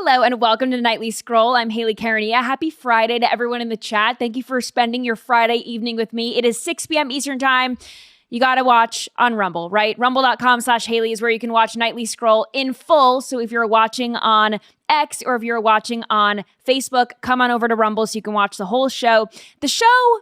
Hello and welcome to Nightly Scroll. I'm Hayley Caronia. Happy Friday to everyone in the chat. Thank you for spending your Friday evening with me. It is 6 p.m. Eastern time. You got to watch on Rumble, right? Rumble.com/Hayley is where you can watch Nightly Scroll in full. So if you're watching on X or if you're watching on Facebook, come on over to Rumble so you can watch the whole show. The show,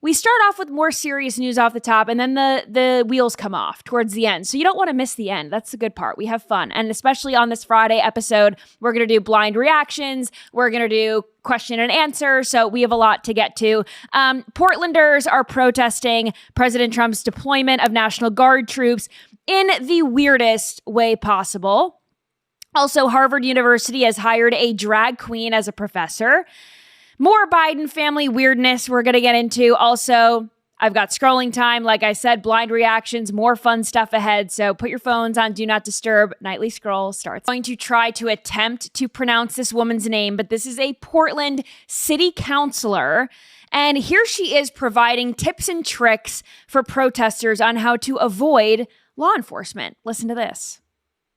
we start off with more serious news off the top, and then the wheels come off towards the end. So you don't want to miss the end. That's the good part. We have fun. And especially on this Friday episode, we're going to do blind reactions. We're going to do question and answer. So we have a lot to get to. Portlanders are protesting President Trump's deployment of National Guard troops in the weirdest way possible. Also, Harvard University has hired a drag queen as a professor. More Biden family weirdness we're going to get into. Also, I've got scrolling time. Like I said, blind reactions, more fun stuff ahead. So put your phones on Do Not Disturb. Nightly Scroll starts. I'm going to try to attempt to pronounce this woman's name, but this is a Portland city councilor. And here she is providing tips and tricks for protesters on how to avoid law enforcement. Listen to this.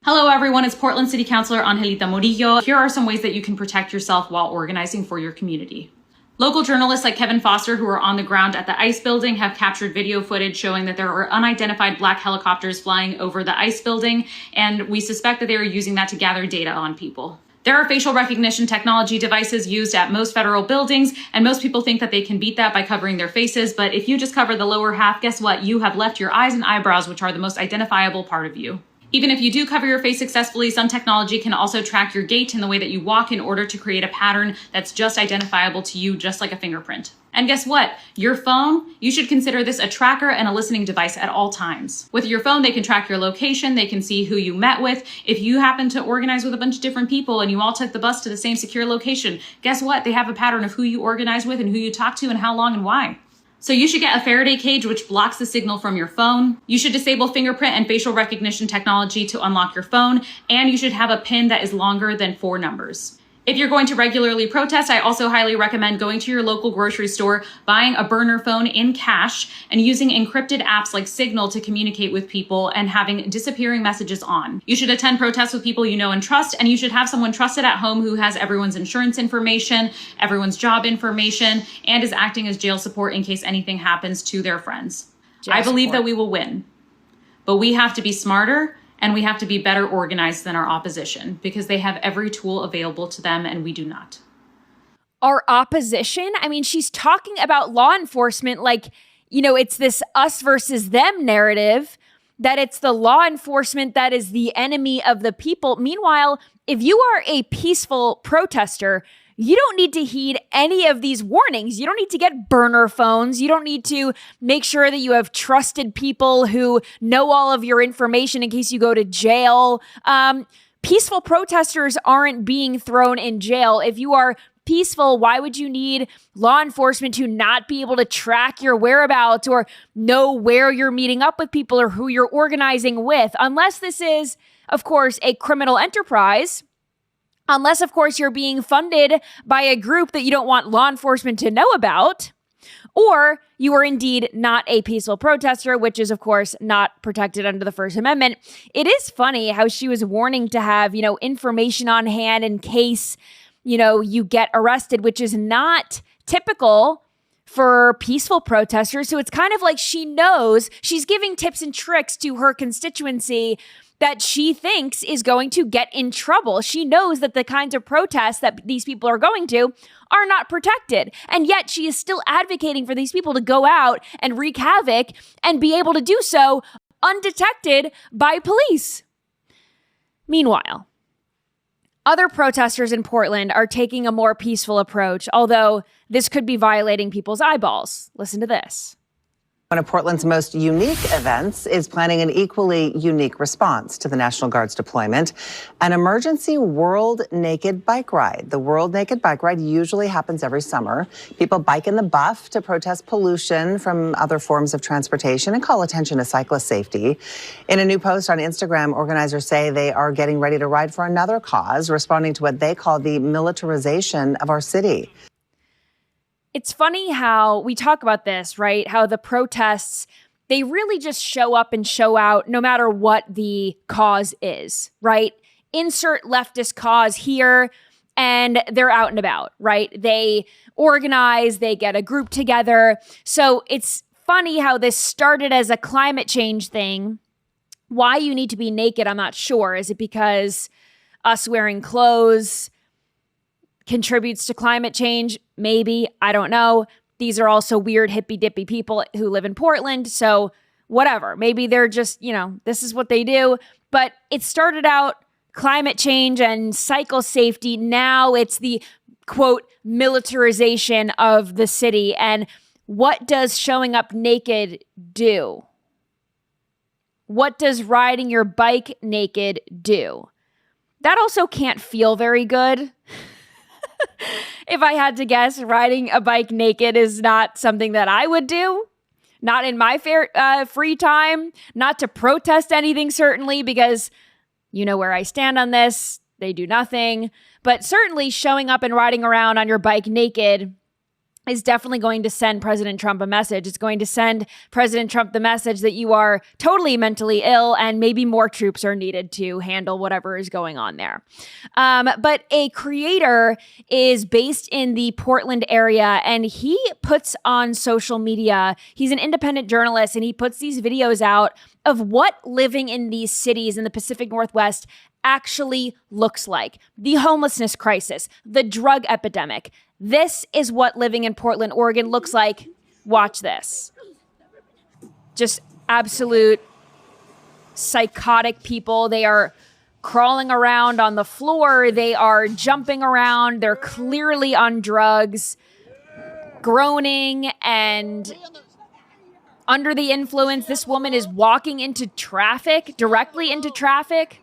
Hello, everyone. It's Portland City Councilor Angelita Murillo. Here are some ways that you can protect yourself while organizing for your community. Local journalists like Kevin Foster, who are on the ground at the ICE building, have captured video footage showing that there are unidentified black helicopters flying over the ICE building, and we suspect that they are using that to gather data on people. There are facial recognition technology devices used at most federal buildings, and most people think that they can beat that by covering their faces, but if you just cover the lower half, guess what? You have left your eyes and eyebrows, which are the most identifiable part of you. Even if you do cover your face successfully, some technology can also track your gait and the way that you walk in order to create a pattern that's just identifiable to you, just like a fingerprint. And guess what? Your phone, you should consider this a tracker and a listening device at all times. With your phone, they can track your location, they can see who you met with. If you happen to organize with a bunch of different people and you all took the bus to the same secure location, guess what? They have a pattern of who you organize with and who you talk to and how long and why. So you should get a Faraday cage which blocks the signal from your phone. You should disable fingerprint and facial recognition technology to unlock your phone. And you should have a PIN that is longer than 4 numbers. If you're going to regularly protest, I also highly recommend going to your local grocery store, buying a burner phone in cash, and using encrypted apps like Signal to communicate with people and having disappearing messages on. You should attend protests with people you know and trust, and you should have someone trusted at home who has everyone's insurance information, everyone's job information, and is acting as jail support in case anything happens to their friends. I believe that we will win, but we have to be smarter. And we have to be better organized than our opposition because they have every tool available to them and we do not. Our opposition? I mean, she's talking about law enforcement like, it's this us versus them narrative, that it's the law enforcement that is the enemy of the people. Meanwhile, if you are a peaceful protester, you don't need to heed any of these warnings. You don't need to get burner phones. You don't need to make sure that you have trusted people who know all of your information in case you go to jail. Peaceful protesters aren't being thrown in jail. If you are peaceful, why would you need law enforcement to not be able to track your whereabouts or know where you're meeting up with people or who you're organizing with? Unless this is, of course, a criminal enterprise. Unless, of course, you're being funded by a group that you don't want law enforcement to know about, or you are indeed not a peaceful protester, which is, of course, not protected under the First Amendment. It is funny how she was warning to have, information on hand in case, you get arrested, which is not typical for peaceful protesters. So it's kind of like she knows she's giving tips and tricks to her constituency that she thinks is going to get in trouble. She knows that the kinds of protests that these people are going to are not protected. And yet she is still advocating for these people to go out and wreak havoc and be able to do so undetected by police. Meanwhile, other protesters in Portland are taking a more peaceful approach, although this could be violating people's eyeballs. Listen to this. One of Portland's most unique events is planning an equally unique response to the National Guard's deployment, an emergency World Naked Bike Ride. The World Naked Bike Ride usually happens every summer. People bike in the buff to protest pollution from other forms of transportation and call attention to cyclist safety. In a new post on Instagram, organizers say they are getting ready to ride for another cause, responding to what they call the militarization of our city. It's funny how we talk about this, right? How the protests, they really just show up and show out no matter what the cause is, right? insert leftist cause here, and they're out and about, right? They organize, they get a group together. So it's funny how this started as a climate change thing. Why you need to be naked, I'm not sure. Is it because us wearing clothes contributes to climate change? Maybe. I don't know. These are also weird hippy dippy people who live in Portland. So whatever. Maybe they're just, this is what they do. But it started out climate change and cycle safety. Now it's the quote militarization of the city. And what does showing up naked do? What does riding your bike naked do? That also can't feel very good. If I had to guess, riding a bike naked is not something that I would do. Not in my free time. Not to protest anything, certainly, because you know where I stand on this. They do nothing. But certainly showing up and riding around on your bike naked is definitely going to send President Trump a message. It's going to send President Trump the message that you are totally mentally ill and maybe more troops are needed to handle whatever is going on there. But a creator is based in the Portland area, and he puts on social media, he's an independent journalist, and he puts these videos out of what living in these cities in the Pacific Northwest actually looks like. The homelessness crisis, the drug epidemic. This is what living in Portland, Oregon looks like. Watch this. Just absolute psychotic people. They are crawling around on the floor. They are jumping around. They're clearly on drugs, groaning and under the influence. This woman is walking into traffic, directly into traffic.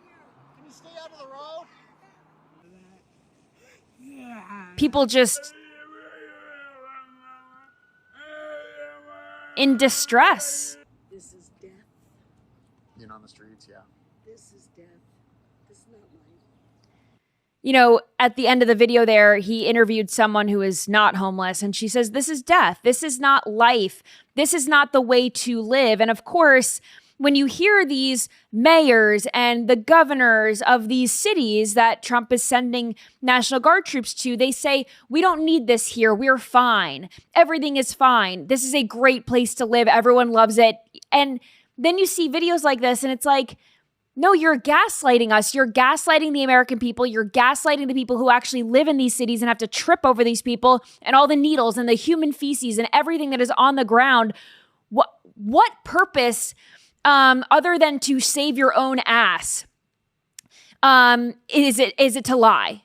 People just in distress. This is death. Being on the streets, yeah. This is death. This is not life. At the end of the video there, he interviewed someone who is not homeless, and she says, this is death. This is not life. This is not the way to live. And of course, when you hear these mayors and the governors of these cities that Trump is sending National Guard troops to, they say, we don't need this here. We're fine. Everything is fine. This is a great place to live. Everyone loves it. And then you see videos like this and it's like, no, you're gaslighting us. You're gaslighting the American people. You're gaslighting the people who actually live in these cities and have to trip over these people and all the needles and the human feces and everything that is on the ground. What purpose other than to save your own ass, is it to lie?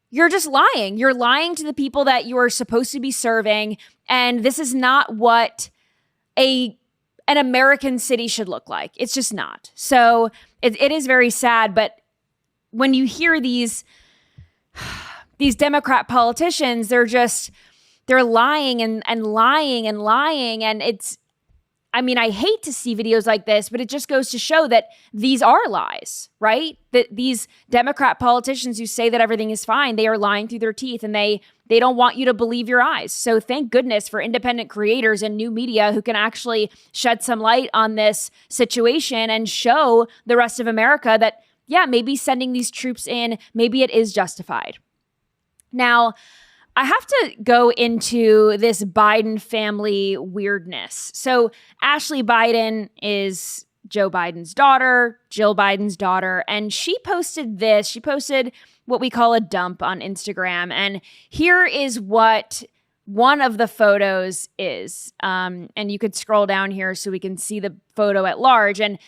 You're just lying. You're lying to the people that you are supposed to be serving. And this is not what an American city should look like. It's just not. So it is very sad. But when you hear these Democrat politicians, they're lying and lying and lying. And I hate to see videos like this, but it just goes to show that these are lies, right? That these Democrat politicians who say that everything is fine, they are lying through their teeth and they don't want you to believe your eyes. So thank goodness for independent creators and new media who can actually shed some light on this situation and show the rest of America that, yeah, maybe sending these troops in, maybe it is justified. Now, I have to go into this Biden family weirdness. So Ashley Biden is Joe Biden's daughter, Jill Biden's daughter, and she posted this. She posted what we call a dump on Instagram. And here is what one of the photos is. And you could scroll down here so we can see the photo at large. And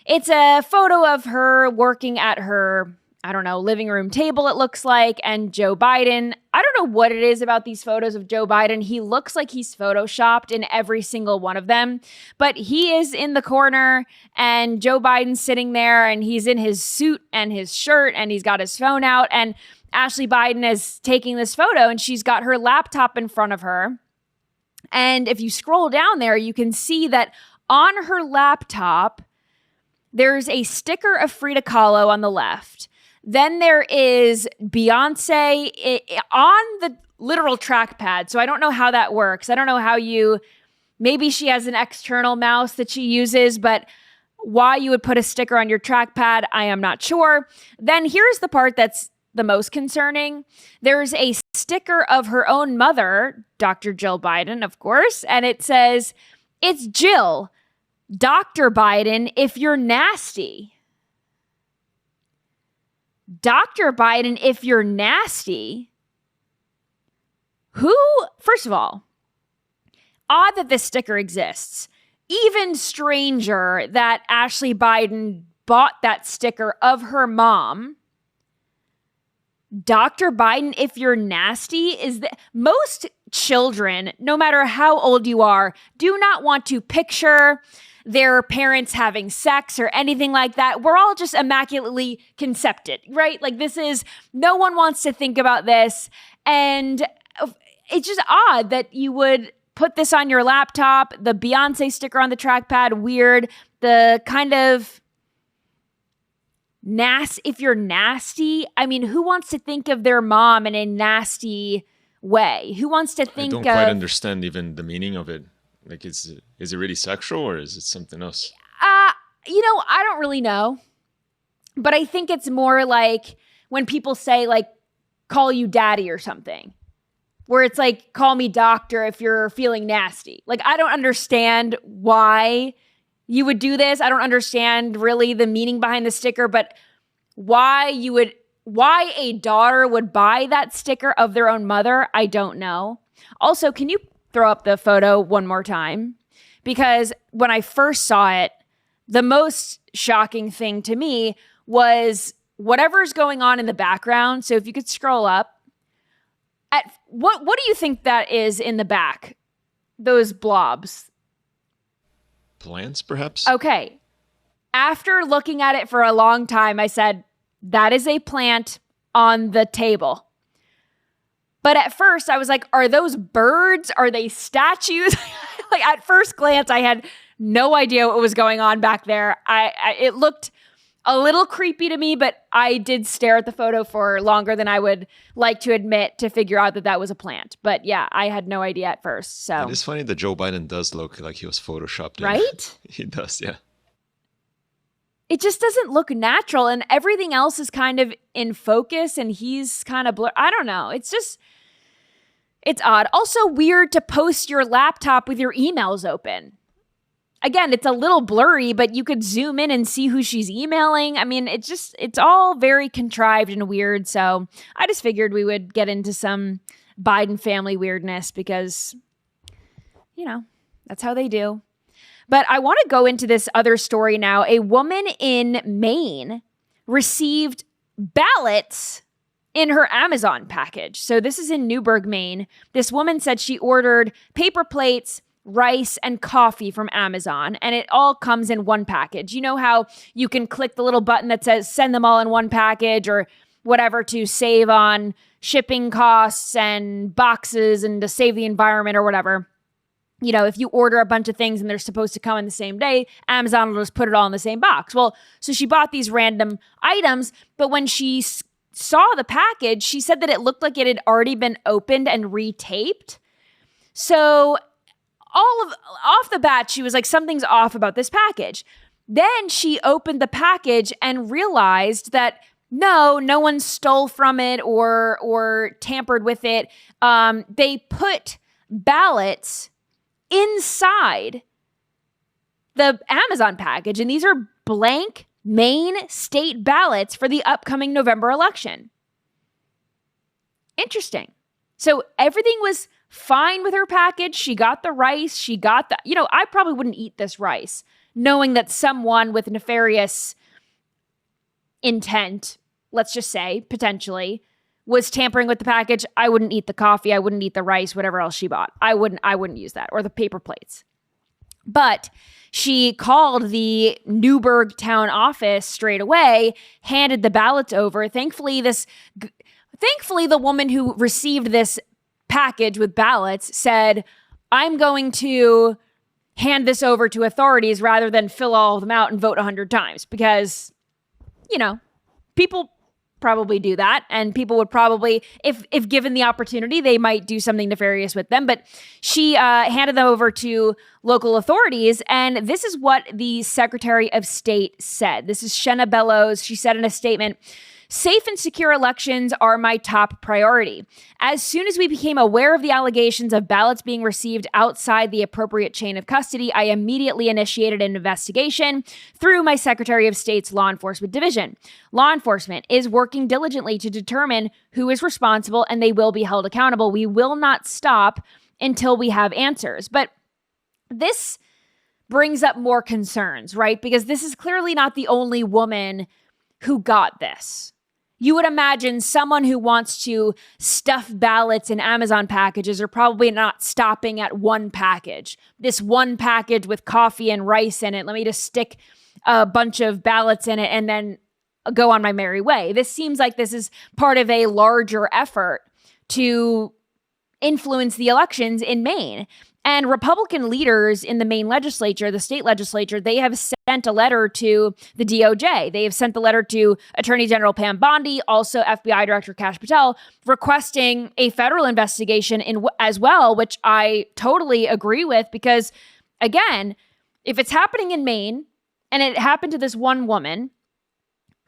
it's a photo of her working at her, living room table, it looks like, and Joe Biden. I don't know what it is about these photos of Joe Biden. He looks like he's photoshopped in every single one of them, but he is in the corner and Joe Biden's sitting there and he's in his suit and his shirt and he's got his phone out, and Ashley Biden is taking this photo and she's got her laptop in front of her. And if you scroll down there, you can see that on her laptop, there's a sticker of Frida Kahlo on the left. Then there is Beyonce on the literal trackpad. So I don't know how that works. I don't know how maybe she has an external mouse that she uses, but Why you would put a sticker on your trackpad, I am not sure. Then here's the part that's the most concerning. There's a sticker of her own mother, Dr. Jill Biden, of course, and it says, "It's Jill, Dr. Biden, if you're nasty." Dr. Biden, if you're nasty. Who, first of all, odd that this sticker exists. Even stranger that Ashley Biden bought that sticker of her mom. Dr. Biden, if you're nasty, is that most children, no matter how old you are, do not want to picture their parents having sex or anything like that. We're all just immaculately concepted, right? Like no one wants to think about this. And it's just odd that you would put this on your laptop, the Beyonce sticker on the trackpad, weird. The kind of if you're nasty, I mean, who wants to think of their mom in a nasty way? Who wants to think I don't quite understand even the meaning of it. Like, is it really sexual or is it something else? I don't really know. But I think it's more like when people say, like, call you daddy or something. Where it's like, call me doctor if you're feeling nasty. Like, I don't understand why you would do this. I don't understand really the meaning behind the sticker, but why a daughter would buy that sticker of their own mother, I don't know. Also, can you throw up the photo one more time? Because when I first saw it, the most shocking thing to me was whatever's going on in the background. So if you could scroll up. What do you think that is in the back? Those blobs. Plants, perhaps? Okay. After looking at it for a long time, I said, that is a plant on the table. But at first I was like, are those birds? Are they statues? Like, at first glance, I had no idea what was going on back there. It looked a little creepy to me, but I did stare at the photo for longer than I would like to admit to figure out that was a plant. But yeah, I had no idea at first. So it is funny that Joe Biden does look like he was photoshopped in. Right? He does, yeah. It just doesn't look natural, and everything else is kind of in focus and he's kind of blurred. I don't know. It's odd. Also weird to post your laptop with your emails open. Again, it's a little blurry, but you could zoom in and see who she's emailing. I mean, it's all very contrived and weird. So I just figured we would get into some Biden family weirdness because, that's how they do. But I want to go into this other story now. A woman in Maine received ballots in her Amazon package. So this is in Newburgh, Maine. This woman said she ordered paper plates, rice, and coffee from Amazon, and it all comes in one package. You know how you can click the little button that says send them all in one package or whatever to save on shipping costs and boxes and to save the environment or whatever. If you order a bunch of things and they're supposed to come in the same day, Amazon will just put it all in the same box. Well, so she bought these random items, but when she saw the package, she said that it looked like it had already been opened and retaped. So off the bat, she was like, something's off about this package. Then she opened the package and realized that no one stole from it or tampered with it. They put ballots inside the Amazon package, and these are blank Maine state ballots for the upcoming November election. Interesting. So everything was fine with her package. She got the rice. She got the, I probably wouldn't eat this rice knowing that someone with nefarious intent, let's just say, potentially, was tampering with the package. I wouldn't eat the coffee. I wouldn't eat the rice, whatever else she bought. I wouldn't use that, or the paper plates. But she called the Newburgh town office straight away, handed the ballots over. Thankfully, the woman who received this package with ballots said, I'm going to hand this over to authorities rather than fill all of them out and vote 100 times because, people probably do that. And people would probably, if given the opportunity, they might do something nefarious with them. But she handed them over to local authorities. And this is what the Secretary of State said. This is Shenna Bellows. She said in a statement, "Safe and secure elections are my top priority. As soon as we became aware of the allegations of ballots being received outside the appropriate chain of custody, I immediately initiated an investigation through my Secretary of State's Law Enforcement Division. Law enforcement is working diligently to determine who is responsible, and they will be held accountable. We will not stop until we have answers." But this brings up more concerns, right? Because this is clearly not the only woman who got this. You would imagine someone who wants to stuff ballots in Amazon packages are probably not stopping at one package. This one package with coffee and rice in it. Let me just stick a bunch of ballots in it and then go on my merry way. This seems like this is part of a larger effort to influence the elections in Maine. And Republican leaders in the Maine legislature, the state legislature, they have sent a letter to the DOJ. They have sent the letter to Attorney General Pam Bondi, also FBI Director Kash Patel, requesting a federal investigation as well, which I totally agree with because, again, if it's happening in Maine and it happened to this one woman,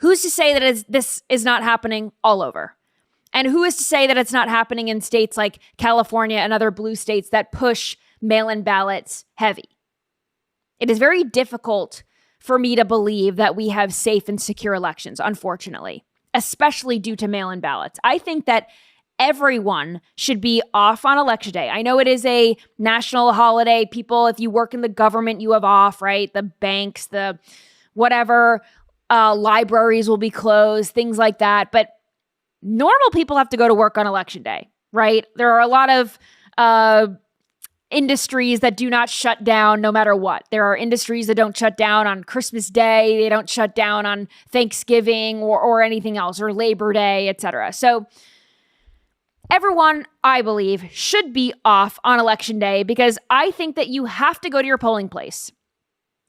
who's to say that this is not happening all over? And who is to say that it's not happening in states like California and other blue states that push mail-in ballots heavy? It is very difficult for me to believe that we have safe and secure elections, unfortunately, especially due to mail-in ballots. I think that everyone should be off on election day. I know it is a national holiday. People, if you work in the government, you have off, right? The banks, the whatever, libraries will be closed, things like that. But normal people have to go to work on election day, right? There are a lot of industries that do not shut down no matter what. There are industries that don't shut down on Christmas Day. They don't shut down on Thanksgiving or anything else, or Labor Day, etc. So everyone, I believe, should be off on election day because I think that you have to go to your polling place.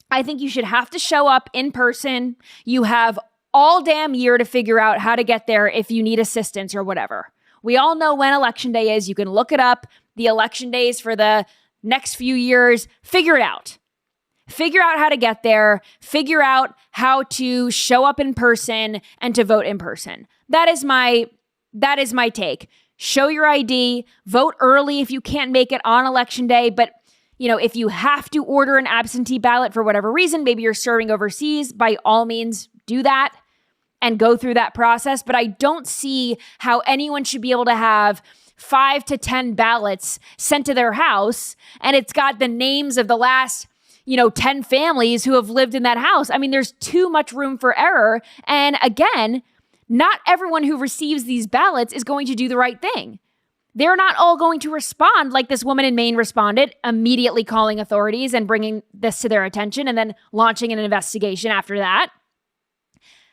I think you should have to show up in person. You have all damn year to figure out how to get there if you need assistance or whatever. We all know when election day is. You can look it up. The election days for the next few years. Figure it out. Figure out how to get there. Figure out how to show up in person and to vote in person. That is my take. Show your ID. Vote early if you can't make it on election day. But if you have to order an absentee ballot for whatever reason, maybe you're serving overseas, by all means, do that and go through that process. But I don't see how anyone should be able to have 5 to 10 ballots sent to their house, and it's got the names of the last, 10 families who have lived in that house. I mean, there's too much room for error. And again, not everyone who receives these ballots is going to do the right thing. They're not all going to respond like this woman in Maine responded, immediately calling authorities and bringing this to their attention and then launching an investigation after that.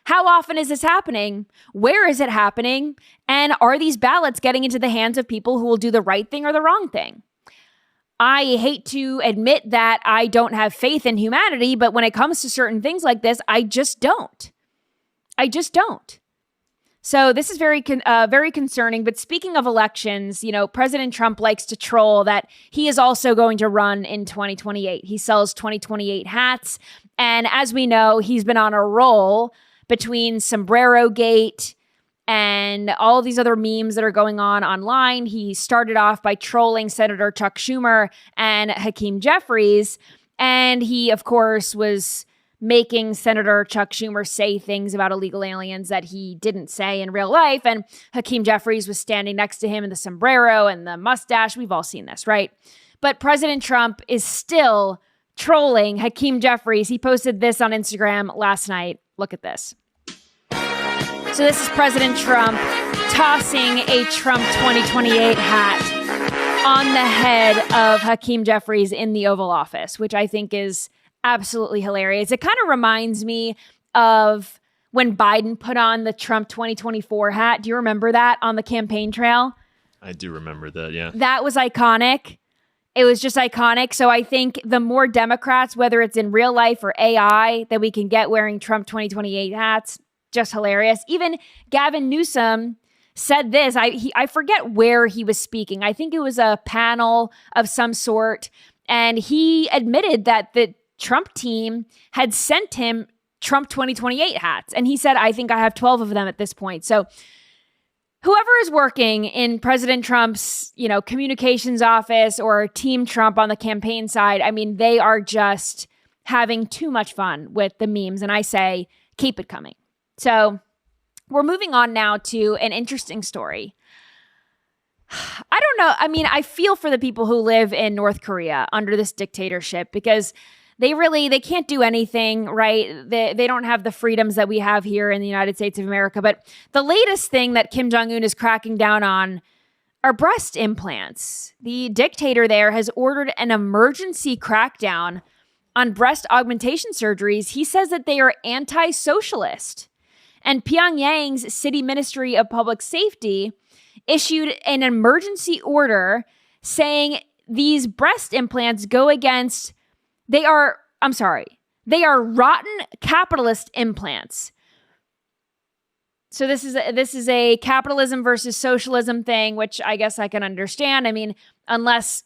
How often is this happening? Where is it happening? And are these ballots getting into the hands of people who will do the right thing or the wrong thing? I hate to admit that I don't have faith in humanity, but when it comes to certain things like this, I just don't. So this is very concerning. But speaking of elections, President Trump likes to troll that he is also going to run in 2028. He sells 2028 hats. And as we know, he's been on a roll between Sombrero Gate and all these other memes that are going on online. He started off by trolling Senator Chuck Schumer and Hakeem Jeffries. And he, of course, was making Senator Chuck Schumer say things about illegal aliens that he didn't say in real life. And Hakeem Jeffries was standing next to him in the sombrero and the mustache. We've all seen this, right? But President Trump is still trolling Hakeem Jeffries. He posted this on Instagram last night. Look at this. So this is President Trump tossing a Trump 2028 hat on the head of Hakeem Jeffries in the Oval Office, which I think is absolutely hilarious. It kind of reminds me of when Biden put on the Trump 2024 hat. Do you remember that on the campaign trail? I do remember that, yeah. That was iconic. It was just iconic. So I think the more Democrats, whether it's in real life or AI, that we can get wearing Trump 2028 hats, just hilarious. Even Gavin Newsom said this. I forget where he was speaking. I think it was a panel of some sort. And he admitted that the Trump team had sent him Trump 2028 hats. And he said, I think I have 12 of them at this point. So whoever is working in President Trump's, communications office or Team Trump on the campaign side, I mean, they are just having too much fun with the memes. And I say, keep it coming. So we're moving on now to an interesting story. I don't know. I mean, I feel for the people who live in North Korea under this dictatorship because they can't do anything, right? They don't have the freedoms that we have here in the United States of America. But the latest thing that Kim Jong-un is cracking down on are breast implants. The dictator there has ordered an emergency crackdown on breast augmentation surgeries. He says that they are anti-socialist. And Pyongyang's City Ministry of Public Safety issued an emergency order saying these breast implants go against, they are rotten capitalist implants. So this is a capitalism versus socialism thing, which I guess I can understand. I mean, unless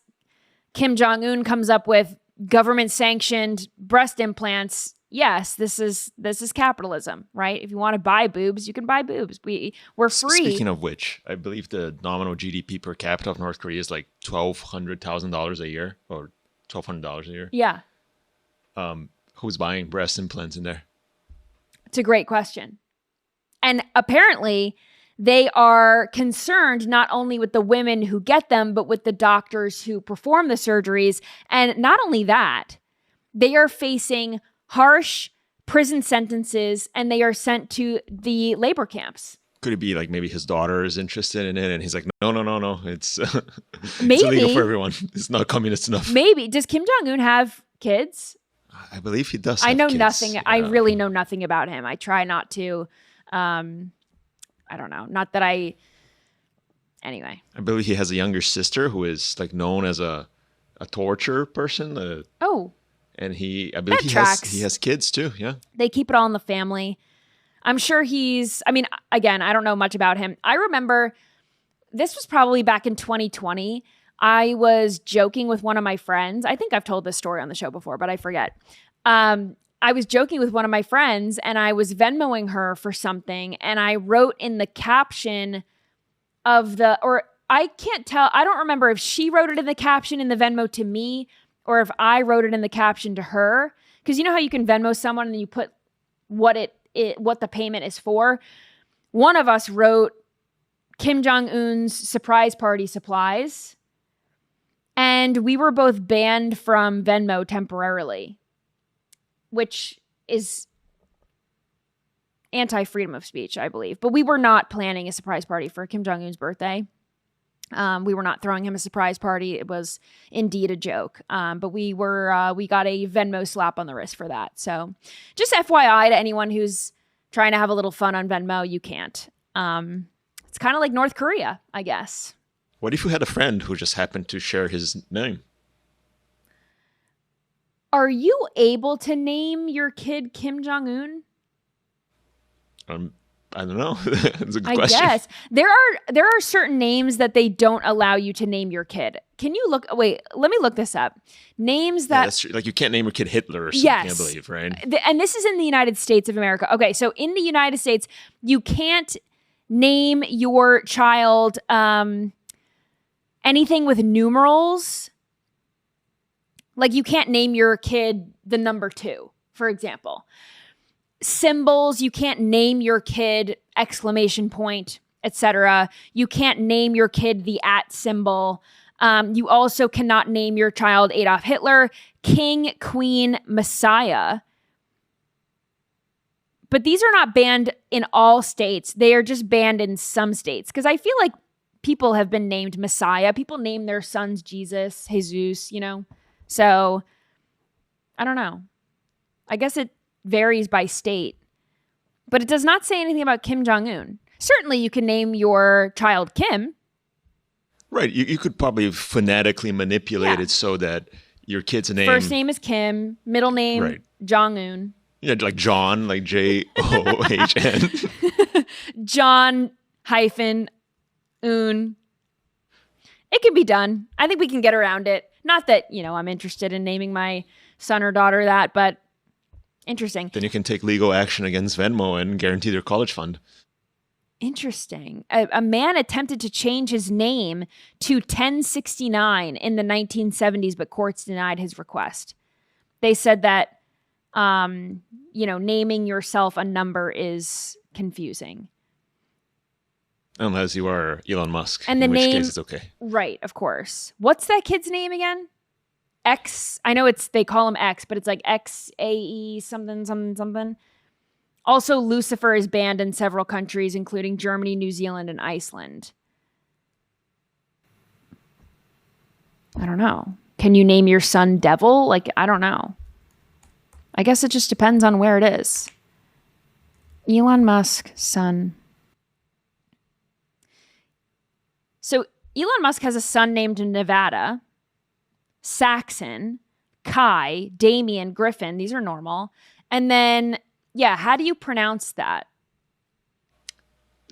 Kim Jong-un comes up with government sanctioned breast implants, yes, this is capitalism, right? If you want to buy boobs, you can buy boobs. We're free. Speaking of which, I believe the nominal GDP per capita of North Korea is like $1,200,000 a year, or $1,200 a year. Yeah. Who's buying breast implants in there? It's a great question. And apparently they are concerned not only with the women who get them, but with the doctors who perform the surgeries. And not only that, they are facing harsh prison sentences and they are sent to the labor camps. Could it be like maybe his daughter is interested in it and he's like, no, it's, maybe. It's illegal for everyone. It's not communist enough. Maybe. Does Kim Jong-un have kids? I believe he does. I know kids. nothing. Yeah. I really know nothing about him. I try not to. I don't know. Not that I. Anyway. I believe he has a younger sister who is like known as a torture person. And I believe he has kids too. Yeah. They keep it all in the family. I'm sure again, I don't know much about him. I remember this was probably back in 2020. I was joking with one of my friends. I think I've told this story on the show before, but I forget. I was joking with one of my friends and I was Venmoing her for something. And I wrote in the caption I can't tell. I don't remember if she wrote it in the caption in the Venmo to me or if I wrote it in the caption to her. Because you know how you can Venmo someone and you put what the payment is for? One of us wrote Kim Jong-un's surprise party supplies. And we were both banned from Venmo temporarily, which is anti-freedom of speech, I believe. But we were not planning a surprise party for Kim Jong-un's birthday. We were not throwing him a surprise party. It was indeed a joke. But we got a Venmo slap on the wrist for that. So just FYI to anyone who's trying to have a little fun on Venmo, you can't. It's kind of like North Korea, I guess. What if you had a friend who just happened to share his name? Are you able to name your kid Kim Jong-un? I don't know. That's a good question. I guess. There are certain names that they don't allow you to name your kid. Can you look? Wait, let me look this up. Names that... Yeah, that's true. Like you can't name your kid Hitler or something, yes. I believe, right? And this is in the United States of America. Okay, so in the United States, you can't name your child anything with numerals. Like you can't name your kid the number 2, for example. Symbols, you can't name your kid ! Etc. You can't name your kid the @ symbol. You also cannot name your child Adolf Hitler, King, Queen, Messiah. But these are not banned in all states. They are just banned in some states. Because I feel like people have been named Messiah. People name their sons Jesus, Jesus, So, I don't know. I guess it varies by state. But it does not say anything about Kim Jong-un. Certainly you can name your child Kim. Right. You could probably phonetically manipulate it so that your kid's name... First name is Kim, middle name Jong-un. Yeah, like John, like John John hyphen Un. It can be done. I think we can get around it. Not that, I'm interested in naming my son or daughter that, but interesting. Then you can take legal action against Venmo and guarantee their college fund. Interesting. A man attempted to change his name to 1069 in the 1970s, but courts denied his request. They said that, naming yourself a number is confusing. Unless you are Elon Musk, and the in which name, case it's okay. Right, of course. What's that kid's name again? X. I know they call him X, but it's like XAE something. Also, Lucifer is banned in several countries, including Germany, New Zealand, and Iceland. I don't know. Can you name your son Devil? I don't know. I guess it just depends on where it is. Elon Musk, son. So Elon Musk has a son named Nevada, Saxon, Kai, Damien, Griffin. These are normal. And then, how do you pronounce that?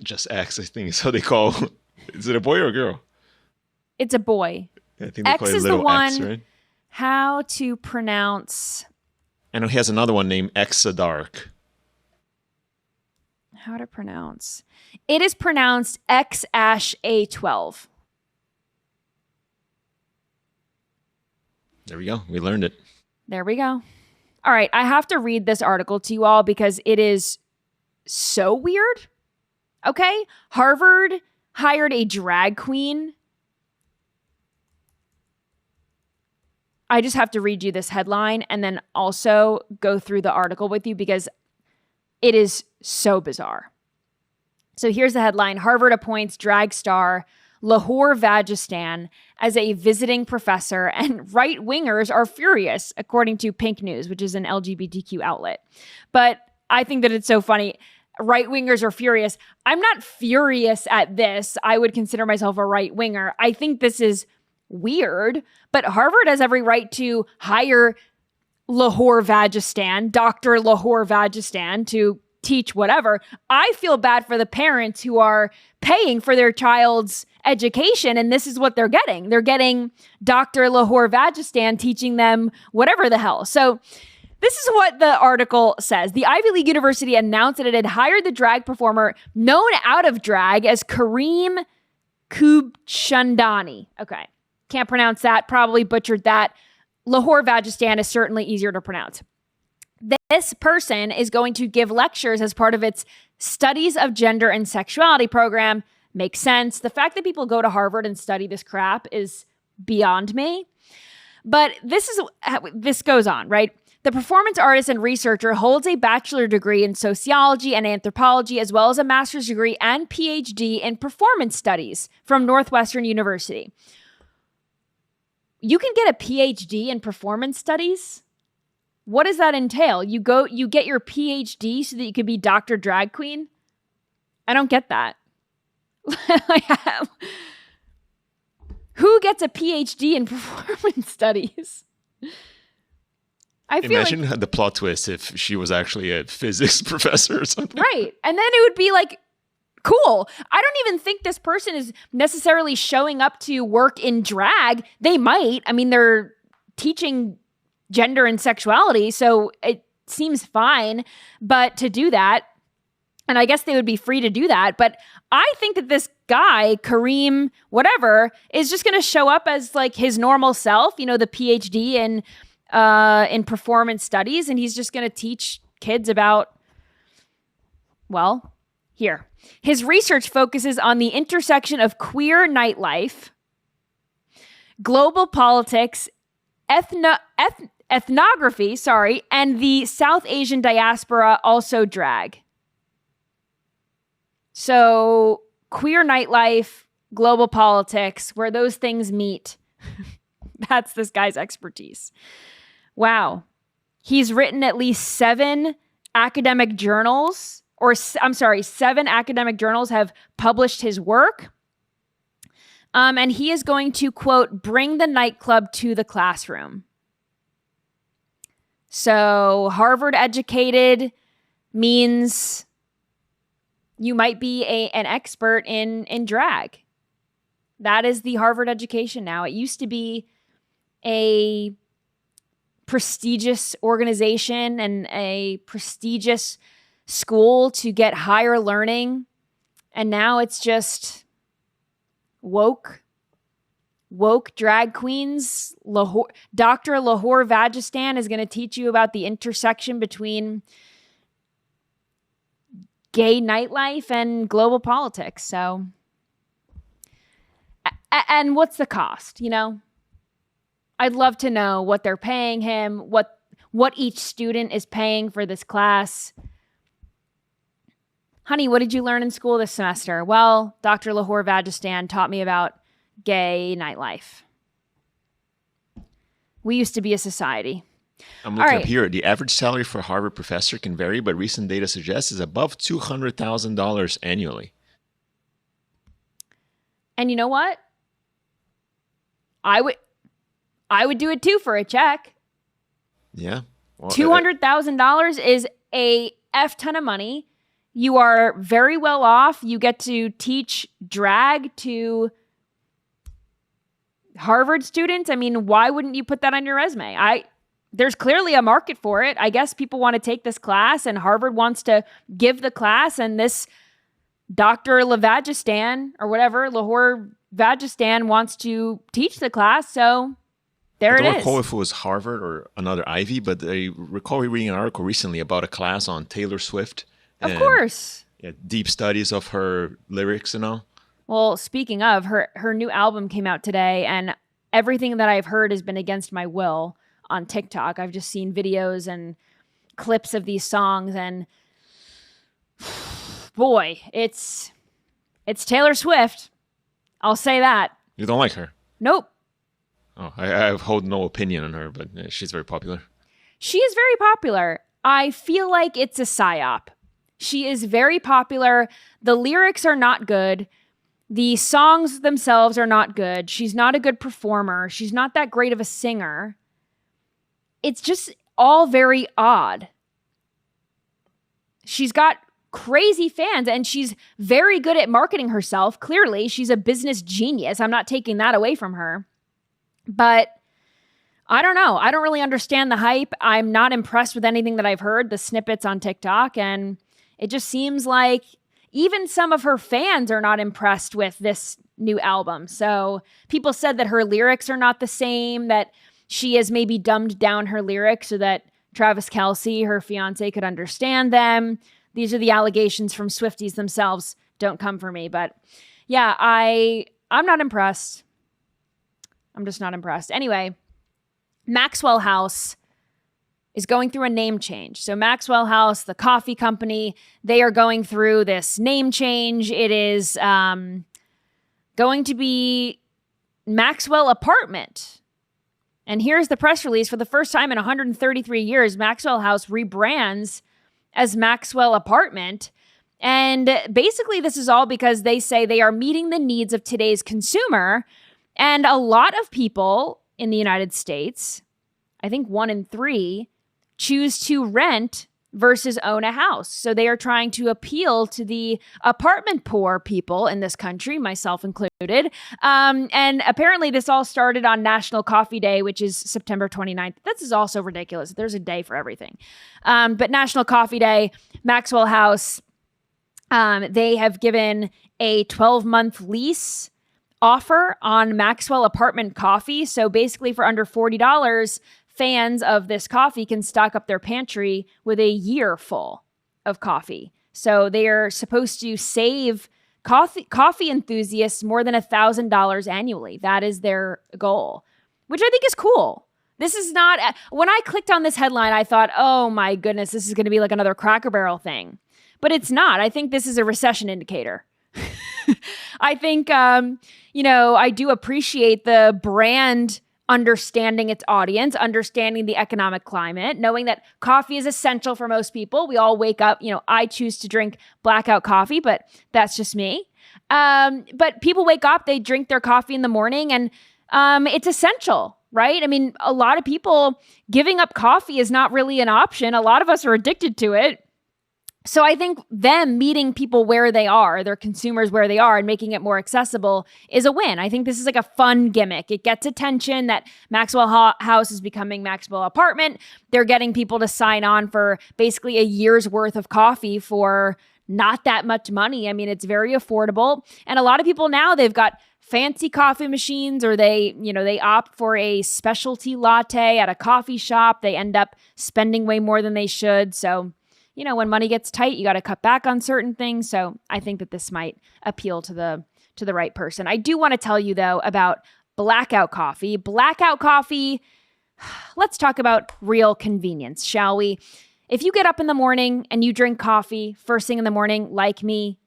Just X, I think is how they call. Is it a boy or a girl? It's a boy. I think they X call it is little the one. X, right? How to pronounce? I know he has another one named Exadark. How to pronounce? It is pronounced X-A12. There we go. We learned it. There we go. All right. I have to read this article to you all because it is so weird. Okay. Harvard hired a drag queen. I just have to read you this headline and then also go through the article with you because it is so bizarre. So here's the headline. Harvard appoints drag star Lahore Vagistan as a visiting professor, and right-wingers are furious, according to Pink News, which is an LGBTQ outlet. But I think that it's so funny. Right-wingers are furious. I'm not furious at this. I would consider myself a right-winger. I think this is weird, but Harvard has every right to hire Lahore Vagistan, Dr. Lahore Vagistan, to teach whatever. I feel bad for the parents who are paying for their child's education, and this is what they're getting. They're getting Dr. Lahore Vagistan teaching them whatever the hell. So this is what the article says. The Ivy League University announced that it had hired the drag performer known out of drag as Kareem Kubchandani. Okay. Can't pronounce that. Probably butchered that. Lahore Vagistan is certainly easier to pronounce. This person is going to give lectures as part of its Studies of Gender and Sexuality program. Makes sense. The fact that people go to Harvard and study this crap is beyond me. But this goes on, right? The performance artist and researcher holds a bachelor degree in sociology and anthropology, as well as a master's degree and PhD in performance studies from Northwestern University. You can get a PhD in performance studies? What does that entail? You get your PhD so that you could be Dr. Drag Queen? I don't get that. Who gets a PhD in performance studies? I feel Imagine the plot twist if she was actually a physics professor or something. Right. And then it would be like, cool. I don't even think this person is necessarily showing up to work in drag. They might. I mean, they're teaching gender and sexuality, so it seems fine. But to do that, and I guess they would be free to do that, but I think that this guy, Kareem, whatever, is just going to show up as like his normal self, the PhD in performance studies, and he's just going to teach kids about, here. His research focuses on the intersection of queer nightlife, global politics, ethnography, and the South Asian diaspora, also drag. So queer nightlife, global politics, where those things meet. That's this guy's expertise. Wow. He's written at least 7 academic journals. 7 academic journals have published his work. And he is going to, quote, bring the nightclub to the classroom. So Harvard educated means you might be an expert in drag. That is the Harvard education now. It used to be a prestigious organization and a prestigious school to get higher learning. And now it's just woke drag queens. Dr. Lahore Vajistan is going to teach you about the intersection between gay nightlife and global politics. So, and what's the cost, you know? I'd love to know what they're paying him, what each student is paying for this class. Honey, what did you learn in school this semester? Well, Dr. Lahore Vajistan taught me about gay nightlife. We used to be a society. I'm looking up here. The average salary for a Harvard professor can vary, but recent data suggests is above $200,000 annually. And you know what? I would do it too for a check. Yeah. Well, $200,000 is a F ton of money. You are very well off. You get to teach drag to Harvard students. I mean, why wouldn't you put that on your resume? There's clearly a market for it. I guess people want to take this class and Harvard wants to give the class, and this Dr. Lavajistan or whatever, Lahore Vajistan wants to teach the class. So there it is. I don't recall if it was Harvard or another Ivy, but I recall reading an article recently about a class on Taylor Swift. Of course. Yeah, deep studies of her lyrics and all. Well, speaking of, her new album came out today, and everything that I've heard has been against my will on TikTok. I've just seen videos and clips of these songs, and boy, it's Taylor Swift. I'll say that. You don't like her? Nope. Oh, I hold no opinion on her, but she's very popular. She is very popular. I feel like it's a psyop. She is very popular. The lyrics are not good. The songs themselves are not good. She's not a good performer. She's not that great of a singer. It's just all very odd. She's got crazy fans and she's very good at marketing herself. Clearly, she's a business genius. I'm not taking that away from her. But I don't know. I don't really understand the hype. I'm not impressed with anything that I've heard, the snippets on TikTok, and it just seems like even some of her fans are not impressed with this new album. So people said that her lyrics are not the same, that she has maybe dumbed down her lyrics so that Travis Kelce, her fiance, could understand them. These are the allegations from Swifties themselves. Don't come for me. But yeah, I'm not impressed. I'm just not impressed. Anyway, Maxwell House is going through a name change. So Maxwell House, the coffee company, they are going through this name change. It is going to be Maxwell Apartment. And here's the press release. For the first time in 133 years, Maxwell House rebrands as Maxwell Apartment. And basically this is all because they say they are meeting the needs of today's consumer. And a lot of people in the United States, I think 1 in 3, choose to rent versus own a house. So they are trying to appeal to the apartment poor people in this country, myself included. And apparently this all started on National Coffee Day, which is September 29th. This is also ridiculous. There's a day for everything. But National Coffee Day, Maxwell House, they have given a 12-month lease offer on Maxwell Apartment coffee. So basically for under $40, fans of this coffee can stock up their pantry with a year full of coffee. So they are supposed to save coffee enthusiasts more than $1,000 annually. That is their goal, which I think is cool. This is not, when I clicked on this headline, I thought, oh my goodness, this is going to be like another Cracker Barrel thing. But it's not. I think this is a recession indicator. I think, I do appreciate the brand understanding its audience, understanding the economic climate, knowing that coffee is essential for most people. We all wake up, I choose to drink blackout coffee, but that's just me. But people wake up, they drink their coffee in the morning, and it's essential. right? I mean, a lot of people giving up coffee is not really an option. A lot of us are addicted to it. So I think them meeting people where they are, their consumers where they are, and making it more accessible is a win. I think this is like a fun gimmick. It gets attention that Maxwell House is becoming Maxwell Apartment. They're getting people to sign on for basically a year's worth of coffee for not that much money. I mean, it's very affordable. And a lot of people now, they've got fancy coffee machines, or they opt for a specialty latte at a coffee shop. They end up spending way more than they should. So when money gets tight, you got to cut back on certain things. So I think that this might appeal to the right person. I do want to tell you, though, about Blackout Coffee. Blackout Coffee, let's talk about real convenience, shall we? If you get up in the morning and you drink coffee first thing in the morning, like me,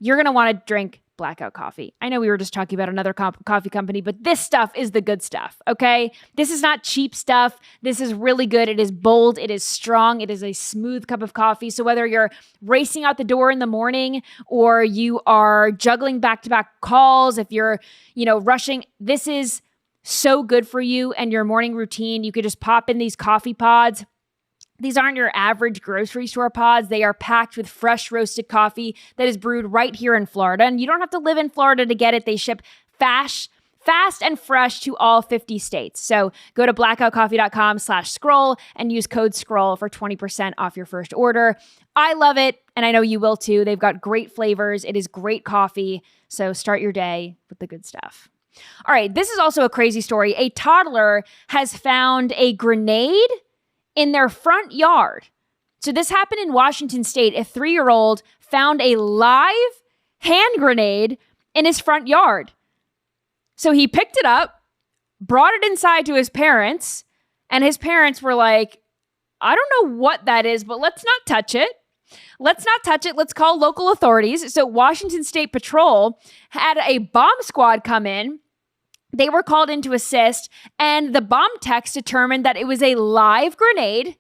you're going to want to drink Blackout Coffee. I know we were just talking about another coffee company, but this stuff is the good stuff, okay? This is not cheap stuff. This is really good. It is bold. It is strong. It is a smooth cup of coffee. So whether you're racing out the door in the morning or you are juggling back-to-back calls, if you're, rushing, this is so good for you and your morning routine. You could just pop in these coffee pods. These aren't your average grocery store pods. They are packed with fresh roasted coffee that is brewed right here in Florida. And you don't have to live in Florida to get it. They ship fast and fresh to all 50 states. So go to blackoutcoffee.com/scroll and use code SCROLL for 20% off your first order. I love it, and I know you will too. They've got great flavors. It is great coffee. So start your day with the good stuff. All right, this is also a crazy story. A toddler has found a grenade in their front yard. So this happened in Washington State. A 3-year-old found a live hand grenade in his front yard. So he picked it up, brought it inside to his parents, and his parents were like, I don't know what that is, but let's not touch it. Let's not touch it. Let's call local authorities. So Washington State Patrol had a bomb squad come in. They were called in to assist, and the bomb techs determined that it was a live grenade,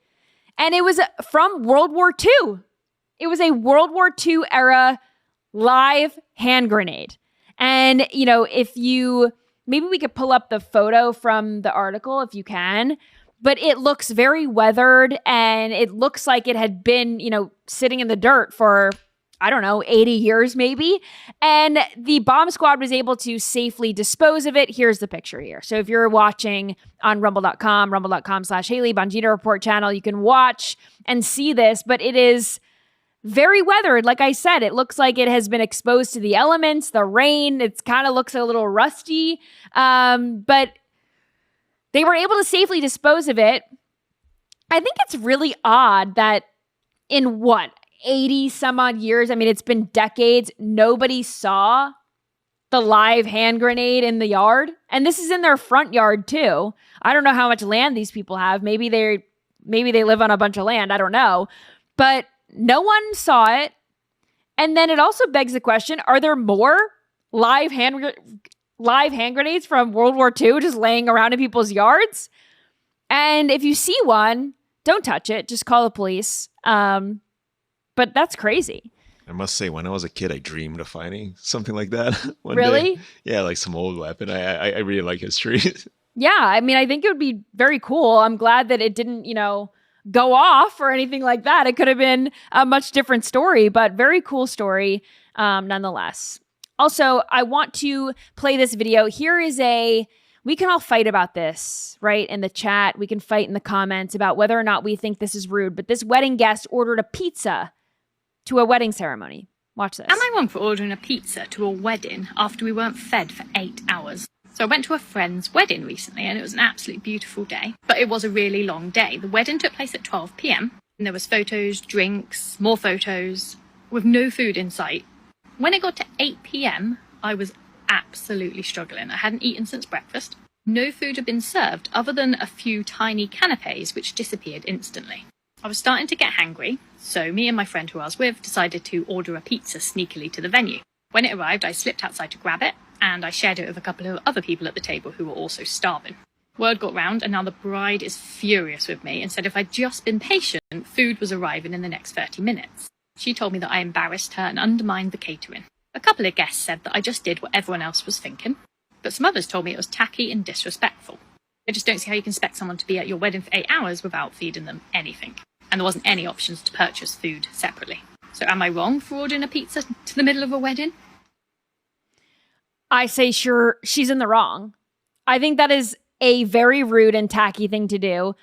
and it was from World War II. It was a World War II era live hand grenade. And, maybe we could pull up the photo from the article if you can, but it looks very weathered, and it looks like it had been, sitting in the dirt for 80 years maybe. And the bomb squad was able to safely dispose of it. Here's the picture here. So if you're watching on rumble.com/Hayley, Bongino Report channel, you can watch and see this, but it is very weathered. Like I said, it looks like it has been exposed to the elements, the rain. It kind of looks a little rusty, but they were able to safely dispose of it. I think it's really odd that in 80 some odd years, I mean, it's been decades, nobody saw the live hand grenade in the yard. And this is in their front yard too. I don't know how much land these people have. Maybe they live on a bunch of land. I don't know. But no one saw it. And then it also begs the question, are there more live hand grenades from World War II just laying around in people's yards? And if you see one, don't touch it. Just call the police. But that's crazy. I must say, when I was a kid, I dreamed of finding something like that one really? day. Yeah, like some old weapon. I really like history. Yeah, I mean, I think it would be very cool. I'm glad that it didn't, go off or anything like that. It could have been a much different story, but very cool story nonetheless. Also, I want to play this video. We can all fight about this, right? In the chat, we can fight in the comments about whether or not we think this is rude, but this wedding guest ordered a pizza to a wedding ceremony. Watch this. Am I wrong for ordering a pizza to a wedding after we weren't fed for 8 hours? So I went to a friend's wedding recently, and it was an absolutely beautiful day, but it was a really long day. The wedding took place at 12 p.m, and there was photos, drinks, more photos, with no food in sight. When it got to 8 p.m, I was absolutely struggling. I hadn't eaten since breakfast. No food had been served other than a few tiny canapes, which disappeared instantly. I was starting to get hangry, so me and my friend who I was with decided to order a pizza sneakily to the venue. When it arrived, I slipped outside to grab it, and I shared it with a couple of other people at the table who were also starving. Word got round, and now the bride is furious with me and said if I'd just been patient, food was arriving in the next 30 minutes. She told me that I embarrassed her and undermined the catering. A couple of guests said that I just did what everyone else was thinking, but some others told me it was tacky and disrespectful. I just don't see how you can expect someone to be at your wedding for 8 hours without feeding them anything. And there wasn't any options to purchase food separately. So am I wrong for ordering a pizza to the middle of a wedding? I say sure, she's in the wrong. I think that is a very rude and tacky thing to do.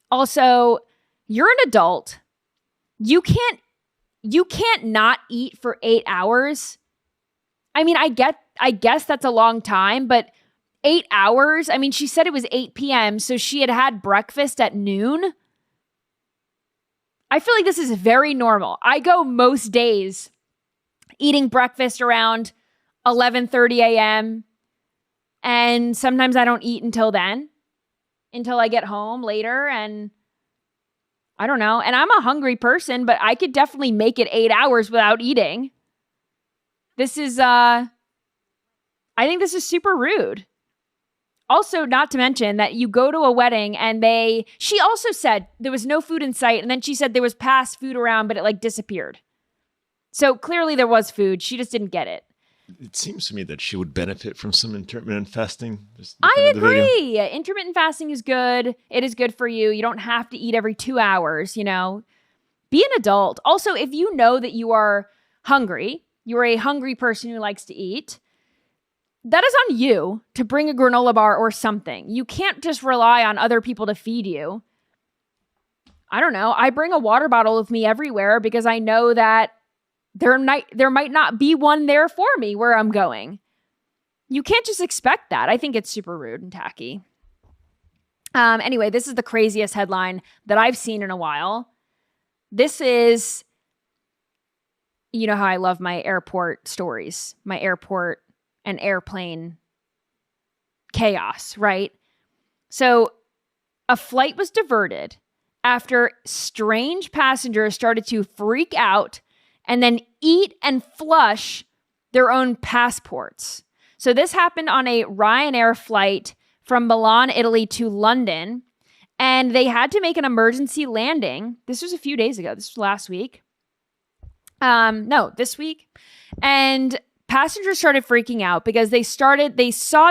Also, you're an adult. You can't not eat for 8 hours. I mean, I guess that's a long time, but 8 hours? I mean, she said it was 8 p.m., so she had breakfast at noon. I feel like this is very normal. I go most days eating breakfast around 11:30 a.m., and sometimes I don't eat until then, until I get home later, and I don't know. And I'm a hungry person, but I could definitely make it 8 hours without eating. This is, I think this is super rude. Also, not to mention that you go to a wedding and she also said there was no food in sight. And then she said there was past food around, but it disappeared. So clearly there was food. She just didn't get it. It seems to me that she would benefit from some intermittent fasting. I agree. Intermittent fasting is good. It is good for you. You don't have to eat every 2 hours, Be an adult. Also, if you know that you are hungry, you are a hungry person who likes to eat, that is on you to bring a granola bar or something. You can't just rely on other people to feed you. I don't know. I bring a water bottle with me everywhere because I know that there might not be one there for me where I'm going. You can't just expect that. I think it's super rude and tacky. Anyway, this is the craziest headline that I've seen in a while. This is, you know how I love my airport stories, my airport and airplane chaos, right? So a flight was diverted after strange passengers started to freak out and then eat and flush their own passports. So this happened on a Ryanair flight from Milan, Italy to London, and they had to make an emergency landing. This was a few days ago. This was last week. This week. And passengers started freaking out because they saw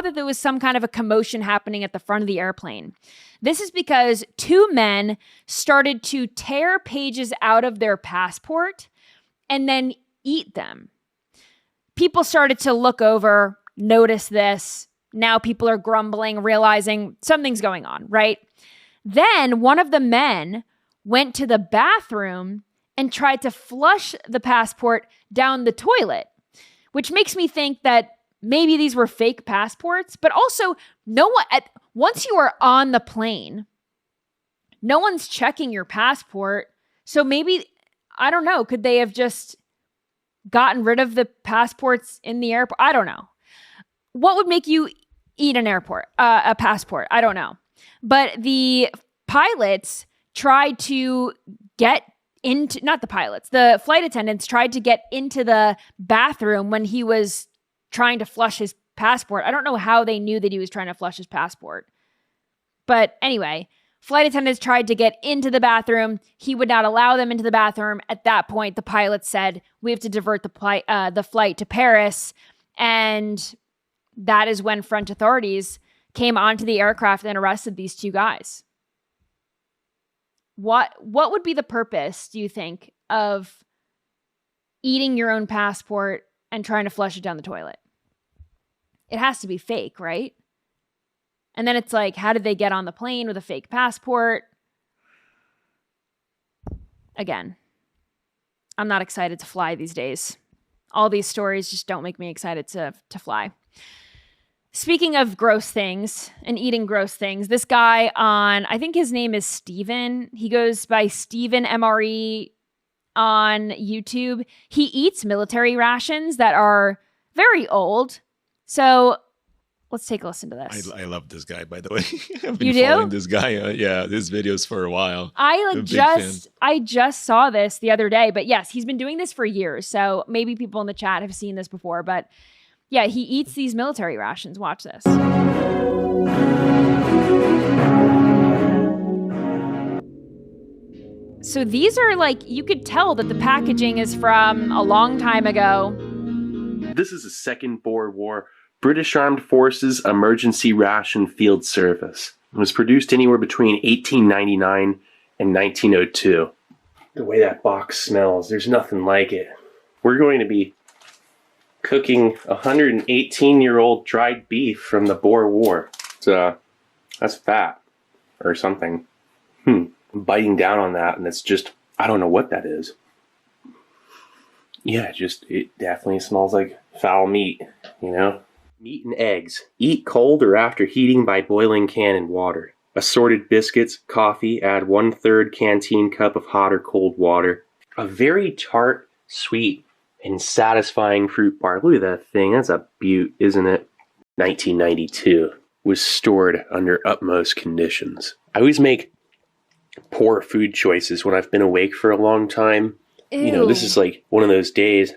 that there was some kind of a commotion happening at the front of the airplane. This is because two men started to tear pages out of their passport and then eat them. People started to look over, notice this. Now people are grumbling, realizing something's going on, right? Then one of the men went to the bathroom and tried to flush the passport down the toilet, which makes me think that maybe these were fake passports, but also once you are on the plane, no one's checking your passport. So maybe, I don't know, could they have just gotten rid of the passports in the airport? I don't know. What would make you eat a passport? I don't know. But the pilots tried to get into, not the pilots, the flight attendants tried to get into the bathroom when he was trying to flush his passport. I don't know how they knew that he was trying to flush his passport. But anyway, flight attendants tried to get into the bathroom. He would not allow them into the bathroom. At that point, the pilot said, we have to divert the flight to Paris. And that is when French authorities came onto the aircraft and arrested these two guys. What would be the purpose, do you think, of eating your own passport and trying to flush it down the toilet? It has to be fake, right? And then it's like, how did they get on the plane with a fake passport? Again, I'm not excited to fly these days. All these stories just don't make me excited to fly. Speaking of gross things and eating gross things, this guy I think his name is Steven. He goes by Steven MRE on YouTube. He eats military rations that are very old. So let's take a listen to this. I love this guy, by the way. I've been following this guy. His videos for a while. I just saw this the other day, but yes, he's been doing this for years. So maybe people in the chat have seen this before, but yeah, he eats these military rations. Watch this. So these are you could tell that the packaging is from a long time ago. This is a Second Boer War British Armed Forces Emergency Ration Field Service. It was produced anywhere between 1899 and 1902. The way that box smells, there's nothing like it. We're going to be cooking 118-year-old dried beef from the Boer War. That's fat or something. I'm biting down on that, and it's just, I don't know what that is. Yeah, it definitely smells like foul meat, you know? Meat and eggs. Eat cold or after heating by boiling can in water. Assorted biscuits, coffee, add 1/3 canteen cup of hot or cold water. A very tart, sweet, and satisfying fruit bar. Look at that thing. That's a beaut, isn't it? 1992. Was stored under utmost conditions. I always make poor food choices when I've been awake for a long time. Ew. You know, this is like one of those days.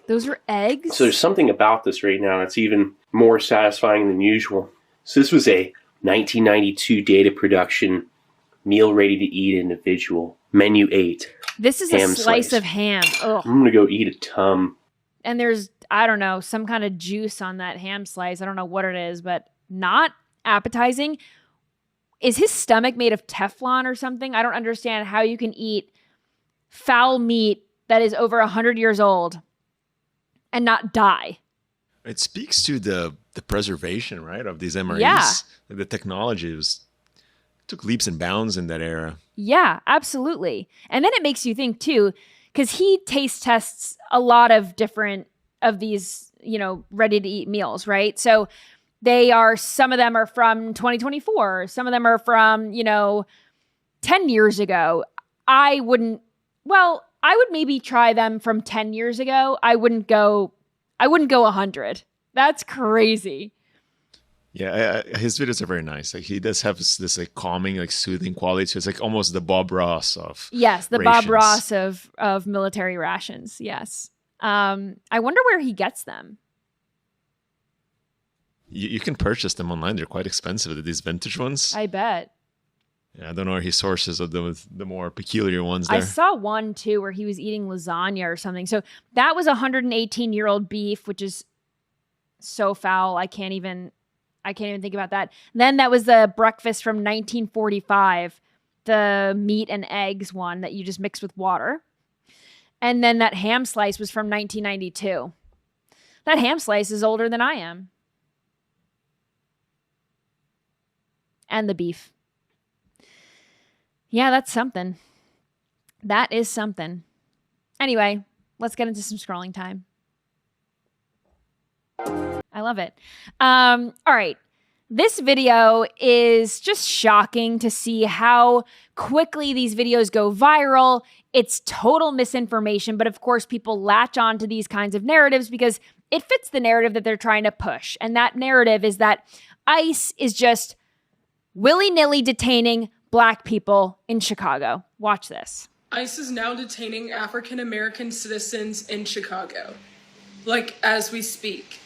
Those are eggs? So there's something about this right now that's even more satisfying than usual. So this was a 1992 data production, meal ready to eat individual. Menu 8. This is a slice of ham. Ugh. I'm going to go eat a tum. And there's, I don't know, some kind of juice on that ham slice. I don't know what it is, but not appetizing. Is his stomach made of Teflon or something? I don't understand how you can eat foul meat that is over 100 years old and not die. It speaks to the preservation, right, of these MREs. Yeah. The technology took leaps and bounds in that era. Yeah, absolutely. And then it makes you think too, because he taste tests a lot of different of these, you know, ready to eat meals, right? So some of them are from 2024. Some of them are from, 10 years ago. I would maybe try them from 10 years ago. I wouldn't go 100. That's crazy. Yeah, his videos are very nice. Like, he does have this like calming, like soothing quality. So it's like almost the Bob Ross of yes, the rations. Bob Ross of military rations. Yes. I wonder where he gets them. You can purchase them online. They're quite expensive. These vintage ones. I bet. Yeah, I don't know where he sources of the more peculiar ones there. I saw one too where he was eating lasagna or something. So that was 118-year-old beef, which is so foul. I can't even think about that. Then that was the breakfast from 1945, the meat and eggs one that you just mix with water. And then that ham slice was from 1992. That ham slice is older than I am. And the beef. Yeah, that's something. That is something. Anyway, let's get into some scrolling time. I love it. All right. This video is just shocking to see how quickly these videos go viral. It's total misinformation, but of course people latch on to these kinds of narratives because it fits the narrative that they're trying to push. And that narrative is that ICE is just willy-nilly detaining Black people in Chicago. Watch this. ICE is now detaining African-American citizens in Chicago, like as we speak.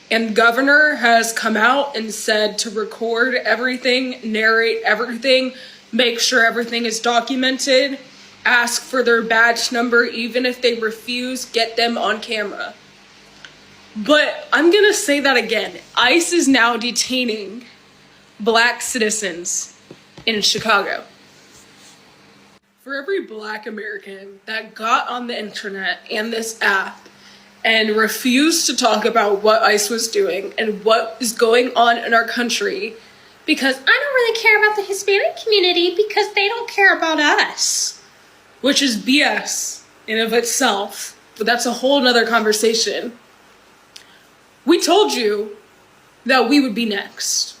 And governor has come out and said to record everything, narrate everything, make sure everything is documented, ask for their badge number, even if they refuse, get them on camera. But I'm gonna say that again. ICE is now detaining Black citizens in Chicago. For every Black American that got on the internet and this app and refused to talk about what ICE was doing and what is going on in our country, because I don't really care about the Hispanic community because they don't care about us, which is BS in of itself, but that's a whole nother conversation. We told you that we would be next,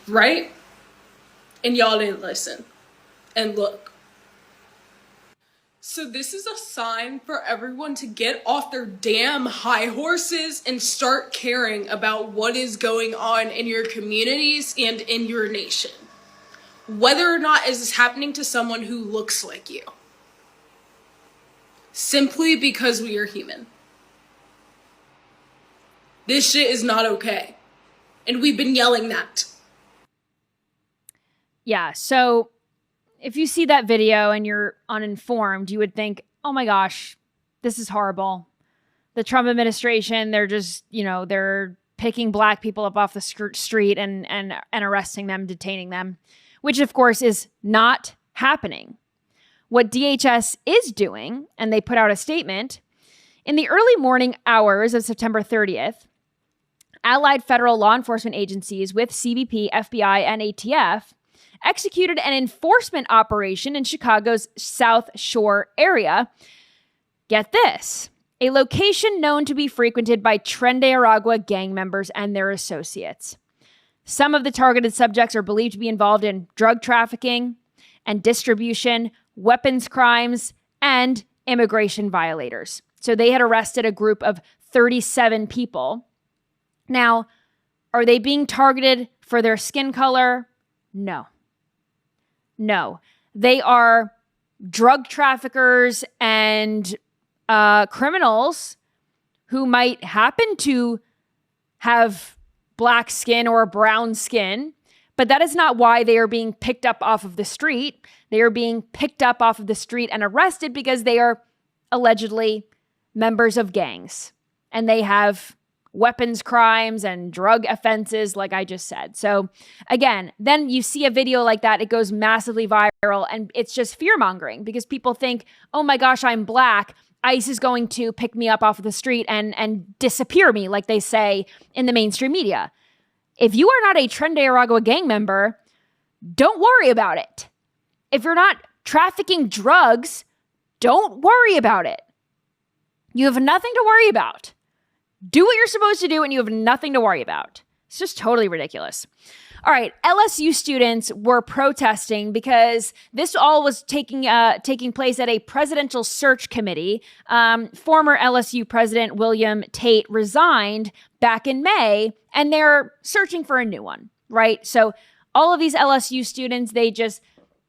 right? And y'all didn't listen. And look. So this is a sign for everyone to get off their damn high horses and start caring about what is going on in your communities and in your nation. Whether or not is this happening to someone who looks like you. Simply because we are human. This shit is not okay. And we've been yelling that. Yeah, so if you see that video and you're uninformed, you would think, oh my gosh, this is horrible. The Trump administration, they're just, they're picking black people up off the street and arresting them, detaining them, which of course is not happening. What DHS is doing, and they put out a statement, in the early morning hours of September 30th, allied federal law enforcement agencies with CBP, FBI, and ATF executed an enforcement operation in Chicago's South Shore area. Get this, a location known to be frequented by Tren de Aragua gang members and their associates. Some of the targeted subjects are believed to be involved in drug trafficking and distribution, weapons crimes, and immigration violators. So they had arrested a group of 37 people. Now, are they being targeted for their skin color? No. They are drug traffickers and criminals who might happen to have black skin or brown skin, but that is not why they are being picked up off of the street. They are being picked up off of the street and arrested because they are allegedly members of gangs and they have weapons crimes and drug offenses, like I just said. So again, then you see a video like that, it goes massively viral, and it's just fear-mongering because people think, oh my gosh, I'm black, ICE is going to pick me up off of the street and disappear me, like they say in the mainstream media. If you are not a Tren de Aragua gang member, don't worry about it. If you're not trafficking drugs, don't worry about it. You have nothing to worry about. Do what you're supposed to do and you have nothing to worry about. It's just totally ridiculous. All right, LSU students were protesting because this all was taking place at a presidential search committee. Former LSU president William Tate resigned back in May, and they're searching for a new one, right? So all of these LSU students, they just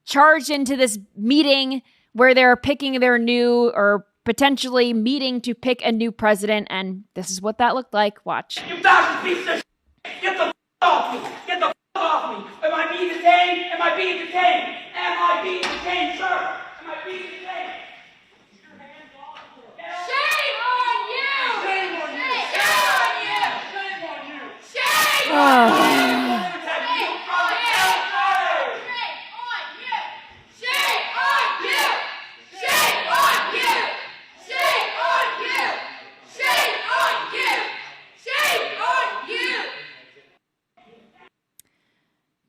charged into this meeting where they're picking their new, or potentially meeting to pick a new president, and this is what that looked like. Watch. You fascist piece of shit! Get the f*** off me! Get the f*** off me! Am I being detained? Am I being detained? Am I being detained, sir? Am I being detained? Shame on you! Shame on you! Shame on you! Shame on you! Shame on you!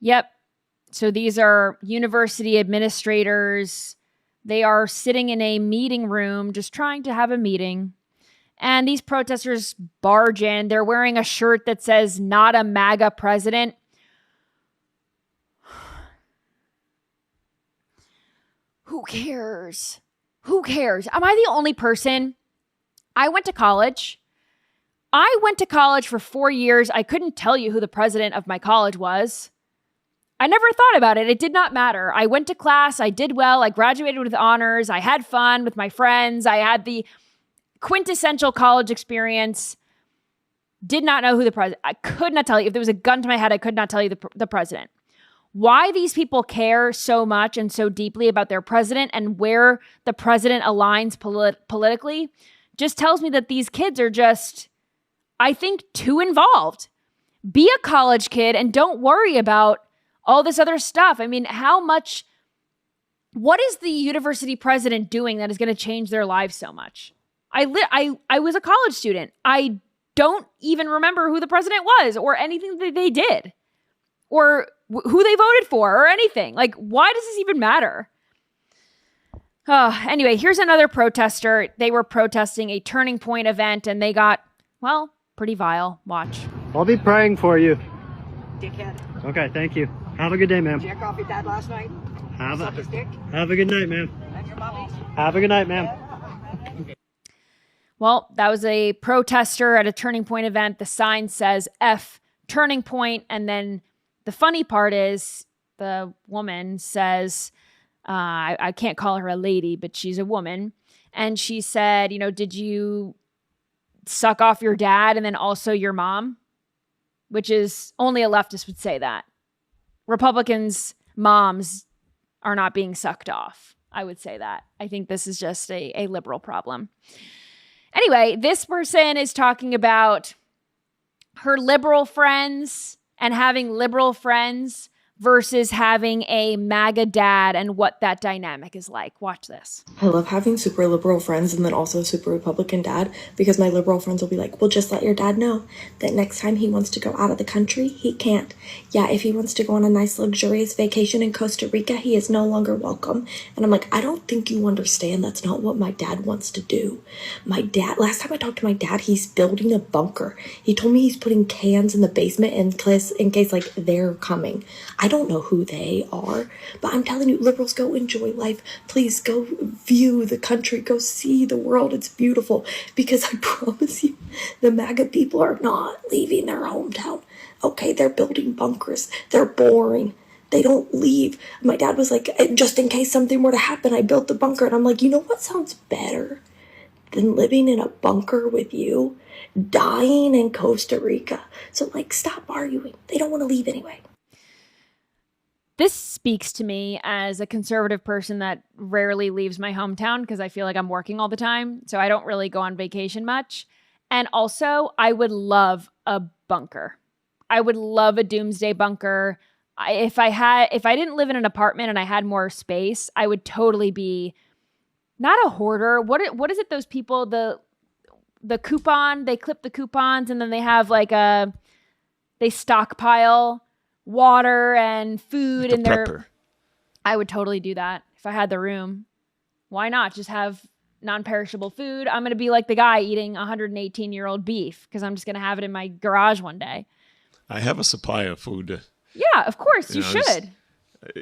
Yep. So these are university administrators. They are sitting in a meeting room, just trying to have a meeting. And these protesters barge in. They're wearing a shirt that says, "Not a MAGA president." Who cares? Who cares? Am I the only person? I went to college. For 4 years. I couldn't tell you who the president of my college was. I never thought about it. It did not matter. I went to class. I did well. I graduated with honors. I had fun with my friends. I had the quintessential college experience. Did not know who the president. I could not tell you. If there was a gun to my head, I could not tell you the president. Why these people care so much and so deeply about their president and where the president aligns politically just tells me that these kids are just, I think, too involved. Be a college kid and don't worry about all this other stuff. I mean, what is the university president doing that is going to change their lives so much? I was a college student. I don't even remember who the president was or anything that they did or who they voted for or anything. Like, why does this even matter? Anyway, here's another protester. They were protesting a Turning Point event and they got, well, pretty vile. Watch. I'll be praying for you. Dickhead. Okay, thank you. Have a good day, ma'am. Jack off your dad last night? Have a good night, ma'am. Have a good night, ma'am. Well, that was a protester at a Turning Point event. The sign says F Turning Point. And then the funny part is the woman says, I can't call her a lady, but she's a woman. And she said, did you suck off your dad and then also your mom? Which is only a leftist would say that. Republicans' moms are not being sucked off. I would say that. I think this is just a liberal problem. Anyway, this person is talking about her liberal friends and having liberal friends versus having a MAGA dad and what that dynamic is like. Watch this. I love having super liberal friends and then also a super Republican dad, because my liberal friends will be like, well, just let your dad know that next time he wants to go out of the country, he can't. Yeah, if he wants to go on a nice luxurious vacation in Costa Rica, he is no longer welcome. And I'm like, I don't think you understand. That's not what my dad wants to do. My dad, last time I talked to my dad, he's building a bunker. He told me he's putting cans in the basement in case like they're coming. I don't know who they are, but I'm telling you, liberals, go enjoy life. Please go view the country, go see the world. It's beautiful, because I promise you, the MAGA people are not leaving their hometown. Okay, they're building bunkers. They're boring. They don't leave. My dad was like, just in case something were to happen, I built the bunker. And I'm like, you know what sounds better than living in a bunker with you? Dying in Costa Rica. So like, stop arguing. They don't want to leave anyway. This speaks to me as a conservative person that rarely leaves my hometown because I feel like I'm working all the time. So I don't really go on vacation much. And also, I would love a bunker. I would love a doomsday bunker. If I didn't live in an apartment and I had more space, I would totally be not a hoarder. What is it? Those people, the coupon, they clip the coupons and then they have like they stockpile water and food like in their. I would totally do that if I had the room. Why not just have non-perishable food? I'm going to be like the guy eating 118-year-old beef because I'm just going to have it in my garage one day. I have a supply of food. Yeah, of course you should.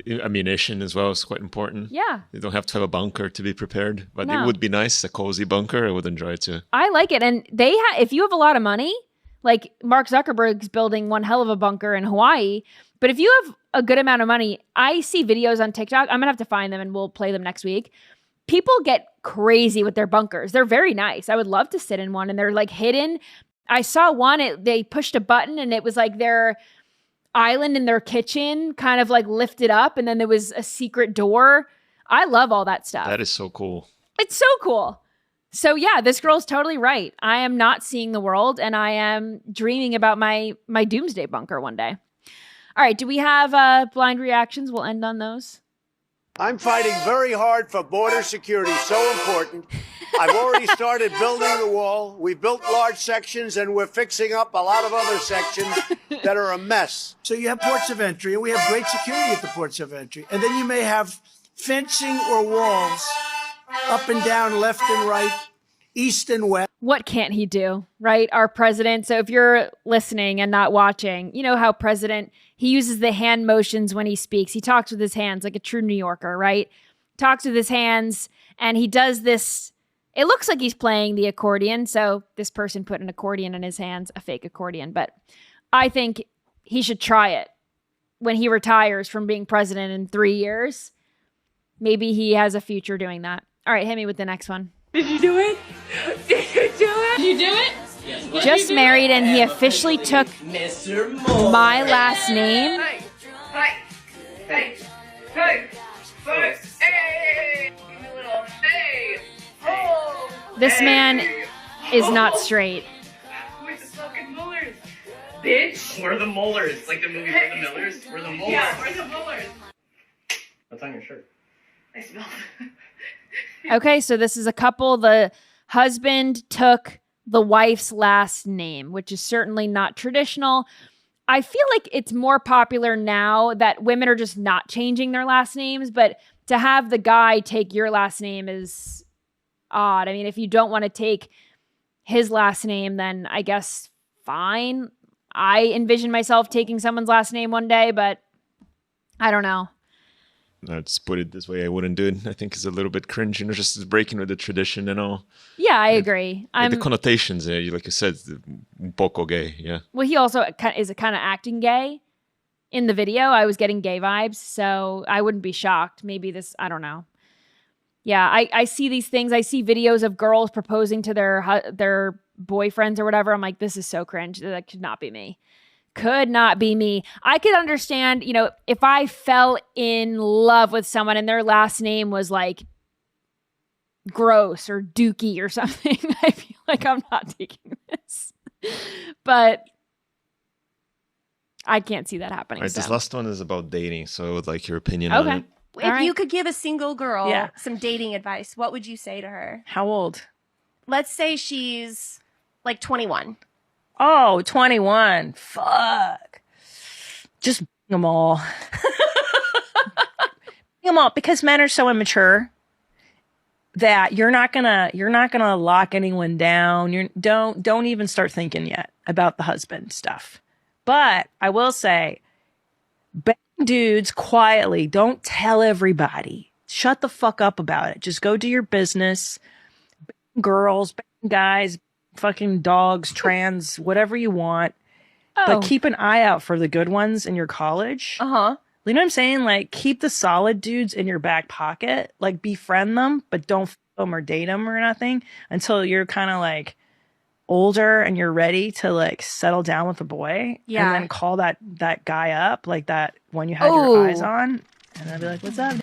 Ammunition as well is quite important. Yeah. You don't have to have a bunker to be prepared, but No. it would be nice, a cozy bunker. I would enjoy it too. I like it. And if you have a lot of money, like Mark Zuckerberg's building one hell of a bunker in Hawaii, but if you have a good amount of money, I see videos on TikTok. I'm going to have to find them and we'll play them next week. People get crazy with their bunkers. They're very nice. I would love to sit in one and they're like hidden. I saw one, they pushed a button and it was like their island in their kitchen kind of like lifted up and then there was a secret door. I love all that stuff. That is so cool. It's so cool. So yeah, this girl's totally right. I am not seeing the world and I am dreaming about my doomsday bunker one day. All right, do we have blind reactions? We'll end on those. I'm fighting very hard for border security, so important. I've already started building the wall. We built large sections and we're fixing up a lot of other sections that are a mess. So you have ports of entry, and we have great security at the ports of entry. And then you may have fencing or walls up and down, left and right, east and west. What can't he do, right? Our president. So if you're listening and not watching, you know how he uses the hand motions when he speaks. He talks with his hands like a true New Yorker, right? Talks with his hands and he does this. It looks like he's playing the accordion. So this person put an accordion in his hands, a fake accordion. But I think he should try it when he retires from being president in 3 years. Maybe he has a future doing that. All right, hit me with the next one. Did you do it? Did you do it? Did you do it? Yes. Just married and he officially took my last name. Hey. This man is not straight. Where's the fucking molars? Bitch. We're the molars. Like the movie We're the Millers. We're the molars. Yeah, where's the molars? What's on your shirt? I smell Okay, so this is a couple. The husband took the wife's last name, which is certainly not traditional. I feel like it's more popular now that women are just not changing their last names, but to have the guy take your last name is odd. I mean, if you don't want to take his last name, then I guess fine. I envision myself taking someone's last name one day, but I don't know. Let's put it this way, I wouldn't do it. I think it's a little bit cringe, just breaking with the tradition and all. Yeah, I agree. The connotations, like you said, un poco gay, yeah. Well, he also is kind of acting gay in the video. I was getting gay vibes, so I wouldn't be shocked. Maybe I don't know. Yeah, I see these things. I see videos of girls proposing to their boyfriends or whatever. I'm like, this is so cringe. That could not be me. Could not be me. I could understand, if I fell in love with someone and their last name was like Gross or Dookie or something, I feel like I'm not taking this. But I can't see that happening. All right, so. this last one is about dating. So I would like your opinion Okay. on it. If you could give a single girl some dating advice, what would you say to her? How old? Let's say she's like 21. Oh, 21. Fuck. Just bring them all. Bring them all, because men are so immature that you're not gonna lock anyone down. Don't even start thinking yet about the husband stuff. But I will say, bang dudes quietly. Don't tell everybody. Shut the fuck up about it. Just go do your business. Bang girls, bang guys, fucking dogs, trans, whatever you want. But keep an eye out for the good ones in your college. Uh-huh. You know what I'm saying? Like, keep the solid dudes in your back pocket. Like, befriend them, but don't f them or date them or nothing until you're kind of like older and you're ready to like settle down with a boy. Yeah. And then call that guy up, like that one you had your eyes on. And I'd be like, what's up?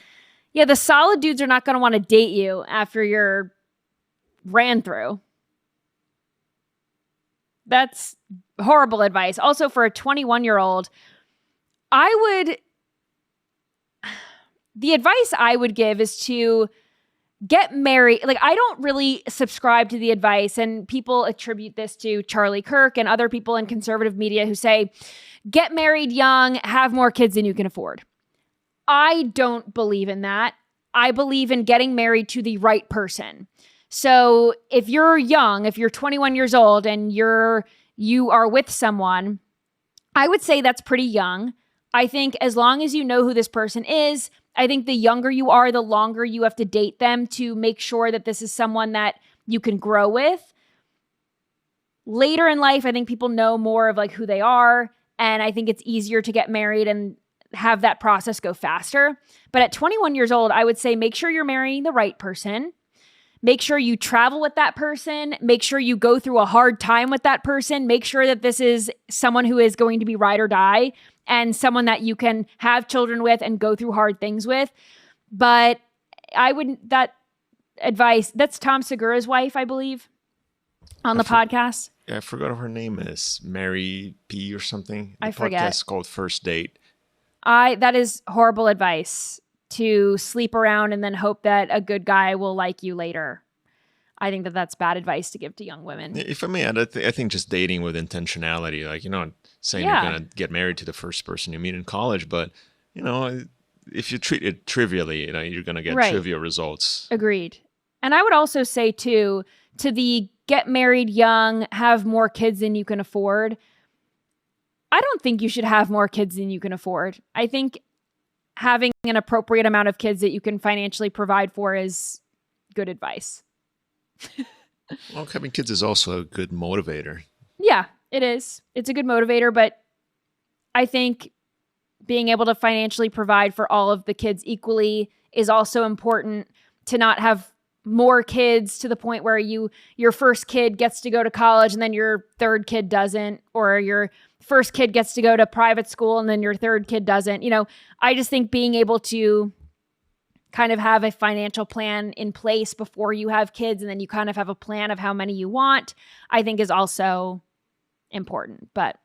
Yeah, the solid dudes are not going to want to date you after you're ran through. That's horrible advice. Also, for a 21-year-old, the advice I would give is to get married. Like, I don't really subscribe to the advice, and people attribute this to Charlie Kirk and other people in conservative media who say, get married young, have more kids than you can afford. I don't believe in that. I believe in getting married to the right person. So if you're young, if you're 21 years old and you are with someone, I would say that's pretty young. I think as long as you know who this person is, I think the younger you are, the longer you have to date them to make sure that this is someone that you can grow with. Later in life, I think people know more of like who they are, and I think it's easier to get married and have that process go faster. But at 21 years old, I would say make sure you're marrying the right person. Make sure you travel with that person. Make sure you go through a hard time with that person. Make sure that this is someone who is going to be ride or die and someone that you can have children with and go through hard things with. But that advice, that's Tom Segura's wife, I believe, on the podcast. Yeah, I forgot what her name is. Mary P or something. I forget. The podcast called First Date. That is horrible advice, to sleep around and then hope that a good guy will like you later. I think that that's bad advice to give to young women. If I may add, I think just dating with intentionality, like, saying you're going to get married to the first person you meet in college, but, if you treat it trivially, you're going to get trivial results. Agreed. And I would also say, too, to the get married young, have more kids than you can afford, I don't think you should have more kids than you can afford. I think having an appropriate amount of kids that you can financially provide for is good advice. Well, having kids is also a good motivator. Yeah, it is. It's a good motivator, but I think being able to financially provide for all of the kids equally is also important, to not have more kids to the point where your first kid gets to go to college and then your third kid doesn't, or your first kid gets to go to private school and then your third kid doesn't. I just think being able to kind of have a financial plan in place before you have kids, and then you kind of have a plan of how many you want, I think is also important. But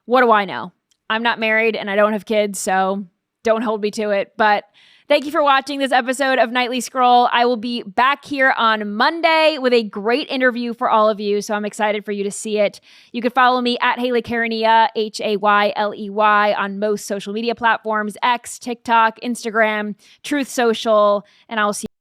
what do I know? I'm not married and I don't have kids, so don't hold me to it. But thank you for watching this episode of Nightly Scroll. I will be back here on Monday with a great interview for all of you, so I'm excited for you to see it. You can follow me at Hayley Caronia, Hayley, on most social media platforms, X, TikTok, Instagram, Truth Social, and I will see you